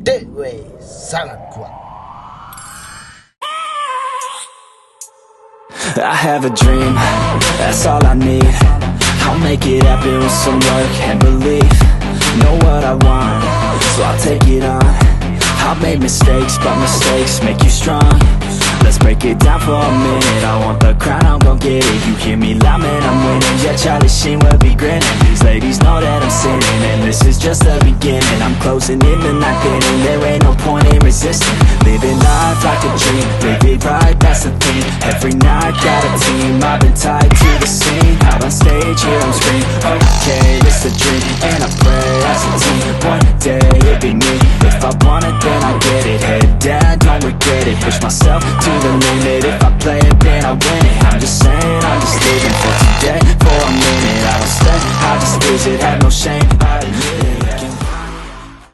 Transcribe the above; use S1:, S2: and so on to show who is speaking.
S1: 대외상학과.
S2: I have a dream, that's all I need. I'll make it happen with some work and belief. Know what I want, so I'll take it on. I've made mistakes, but mistakes make you strong. Let's break it down for a minute. I want the crown, I'm gon' get it. You hear me loud, man, I'm winning. Yeah, Charlie Sheen will be grinning. These ladies know that I'm sinning, and this is just the beginning. I'm closing in the ninth inning, there ain't no point in resisting. Living life like a dream, live it right, that's the thing. Every night, got a team, I've been tied to the scene. Out on stage, hear them scream, okay, it's a dream. And I pray as a team, one day it'll be me. If I want it, then I'll get it. Head down, don't regret it. Push myself to the limit. If I play it, then I win it. I'm just saying, I'm just living for today. For a minute, I don't stay, I just visit, have no shame.